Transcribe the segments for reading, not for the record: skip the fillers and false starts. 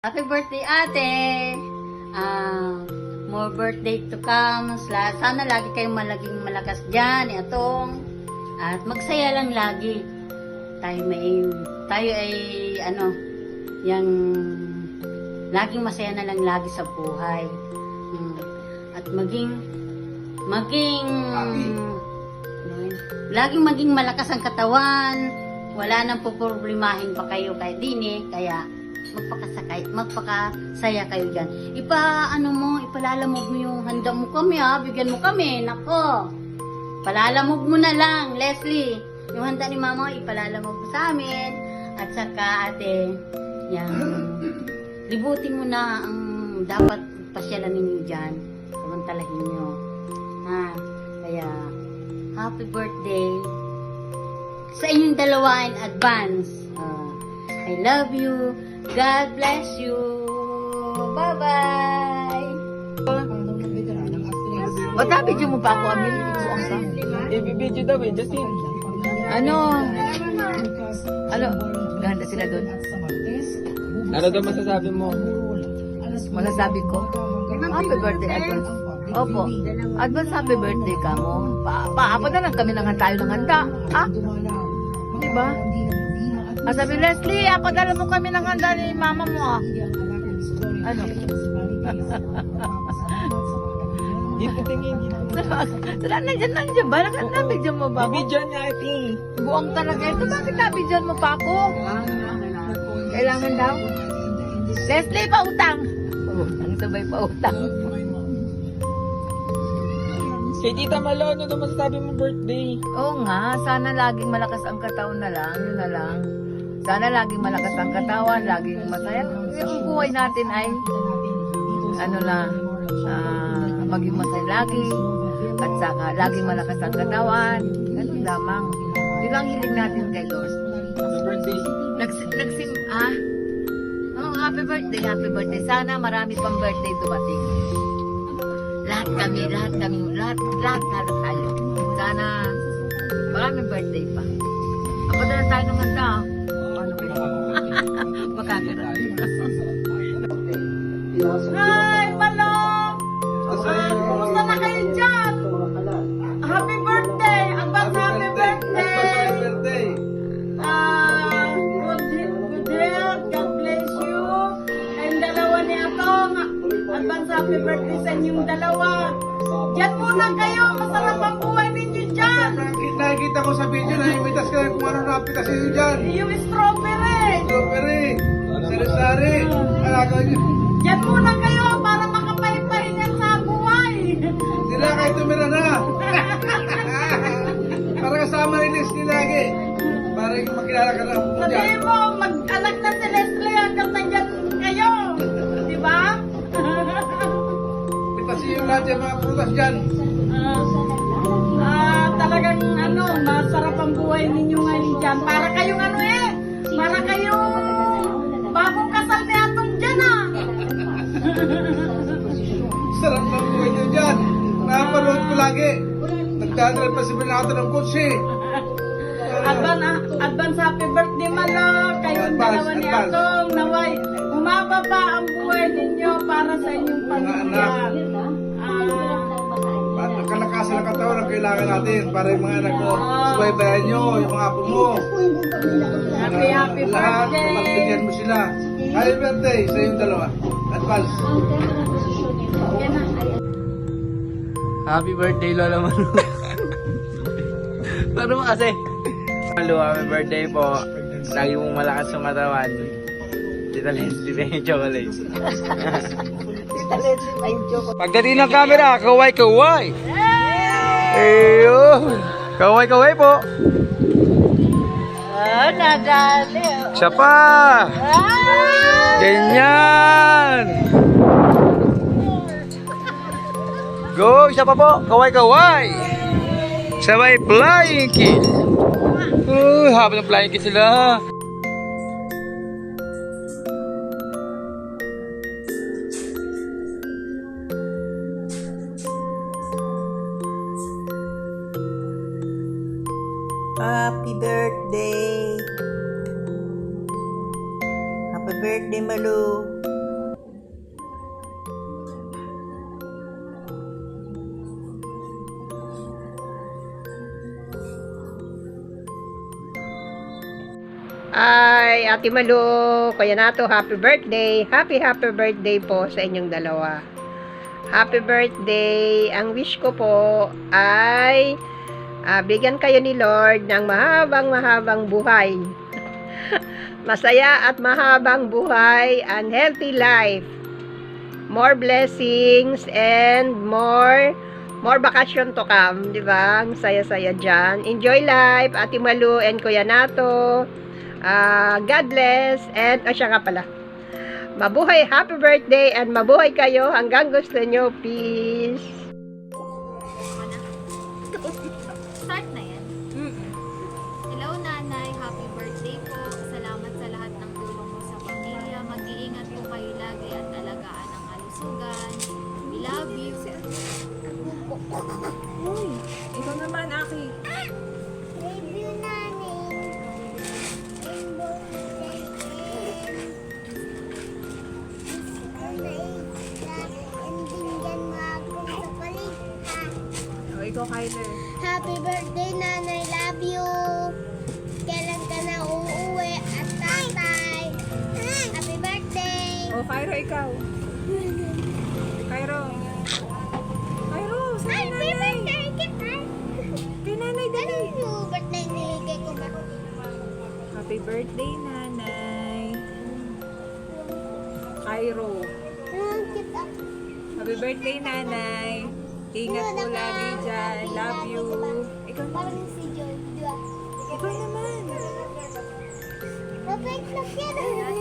Happy birthday, ate! More birthday to come. Sana lagi kayong malaging malakas dyan, atong. At magsaya lang lagi. Tayo ay, yung laging masaya na lang lagi sa buhay. At laging maging malakas ang katawan. Wala nang poproblemahin pa kayo kahit dini, kaya magpakasaya kayo dyan. Ipalalamog mo yung handa mo kami, bigyan mo kami, nako. Palalamog mo na lang, Leslie. Yung handa ni mama, ipalalamog mo sa amin. At saka, ate, libutin mo na ang dapat pasyalan ninyo dyan. Samantalahin nyo. Kaya, happy birthday sa inyong dalawa in advance. I love you. God bless you. Bye-bye. Video mo pa ako, Amil? I-video daw eh, Justin. Ganda sila doon. Ano daw masasabi mo? Masasabi ko, happy birthday, advance. Opo, advance happy birthday ka mo. Paapa na lang kami ng tayo ng handa. Diba? Sabi, Leslie, ako dala mo kami ng handa ni mama mo. Dito tingin, dito. Saan nandiyan ba? Nabidyan mo ba ako? Video niya, iti. Buong talaga ito. Bakit nabidyan mo pa ako? Kailangan daw. Leslie, pautang. Ang sabay pautang. Kay Tita Malo, ano daw masasabi mo birthday? Oo nga, sana laging malakas ang katawan na lang. Yun na lang. Sana laging malakas ang katawan, laging masaya. Yung buhay natin ay, maging masaya lagi. At saka, laging malakas ang katawan. Ganun lamang. Yun ang hiling natin kay Lord. Happy birthday. Happy birthday. Sana marami pang birthday dumating. Lahat tayo. Sana maraming birthday pa. Ako na tayo ng handa. Makakaroon. Hi, Palong! Kumusta na kayo dyan? Happy birthday! Advance happy birthday! Good health, God bless you. And dalawa ni Atong, advance happy birthday sa inyong dalawa. Diyan muna kayo, masarap ang buhay ninyo dyan. Nakikita ko sa video na imitas ka kung ano napitas nyo dyan. Yung strawberry. Strawberry, sari-sari, alaga nyo. Diyan muna kayo para makapahipahingan sa buhay. Hindi na kayo tumira na. Para kasama ni Leslie lagi. Para makilala ka na mo dyan. Sabihin mo, mag-anak na si Leslie hanggang nandyan kayo. Di ba? Pitasin yung lahat yung mga prutas dyan. Talagang masarap ang buhay ninyo ngayon dyan. Para kayong para kayong bagong kasal ni Atong dyan Sarap ng buhay nyo dyan. Nakapanood ko lagi. Nagdadala pa si Bernardo ng kotse. Advance happy birthday, Malo. Kayong dalawa ni Atong. Naway, humaba pa ang buhay ninyo para sa inyong pamilya. Kalakasan ng katawan ang kailangan natin para yung mga anak ko, subaybayan nyo, yung mga apo mo. Happy Lahat, birthday! magbigyan mo sila. Happy birthday sa yung dalawa. Advance. Happy birthday, Lola Malu. Paano mo kasi? Malu, happy birthday po. Lagi mong malakas yung katawan. Tita Leslie na yung chocolate. Pagdating ng camera, kaway-kaway! Ayun! Kaway-kaway po! Nadali. Siya pa! Ganyan! Go! Siya pa po! Kaway-kaway! Sabay flying kiss! Habang ng flying kiss sila! Happy birthday! Happy birthday, Malu! Ay, Ate Malu, Kuya Nato, happy birthday. Happy birthday po sa inyong dalawa. Happy birthday. Ang wish ko po ay bigyan kayo ni Lord ng mahabang buhay. Masaya at mahabang buhay and healthy life. More blessings and more vacation to come, di ba? Ang saya-saya dyan. Enjoy life, Ate Malu and Kuya Nato. God bless. And, siya nga pala. Mabuhay, happy birthday, and mabuhay kayo hanggang gusto nyo. Peace. Start na yan. Hello, Nanay. Happy birthday po. Salamat sa lahat ng tulong mo sa pamilya. Mag-iingat po kayo lagi at alagaan ang kalusugan. We love you. Ikaw naman, Aki. O, ikaw, Kyler. Happy birthday, Nanay. Love you. Kailan ka na uuwi at tatay? Happy birthday. O, Kyro, ikaw. Kyro. Kyro, sa Happy nanay. birthday, kita. Kay nanay, dali. Ano birthday niligay ko ba? Happy birthday, nanay. Kyro. Kita. Happy birthday, nanay. Ingat po lagi dyan. Love you. Ikaw Parang naman. si Joy. Diba? Ikaw naman. Mabait na yan.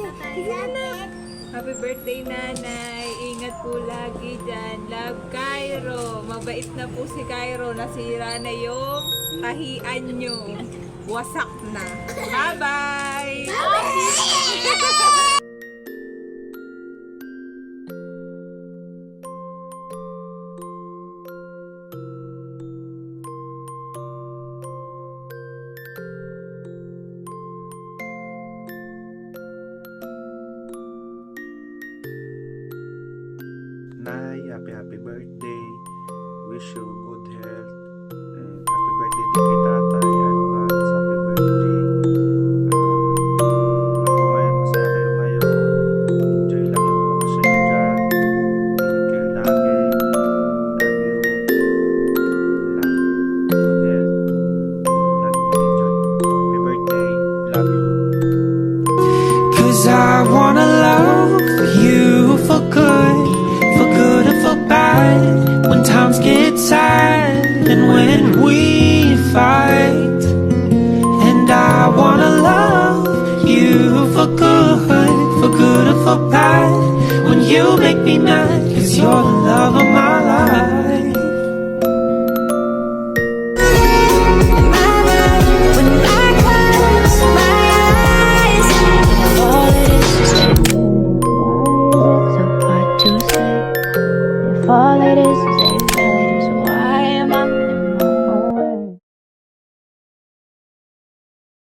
Happy birthday, nanay. Ingat po lagi dyan. Love, Kyro. Mabait na po si Kyro. Nasira na yung tahian nyo. Wasak na. Bye-bye! Nay, happy birthday. Wish you good health. And happy birthday din kay tatay. Advance, happy birthday. Ako ngayon, masaya kayo ngayon. Enjoy lang yung bakasyon nyo dyan. Ingat kayo lagi. Love you. Love. Good health. Lagi mag-enjoy. Happy birthday. Love you. 'Cause I wanna love you for good or for bad. When times get sad and when we fight. And I wanna love you for good or for bad. When you make me mad, 'cause you're the love of my life.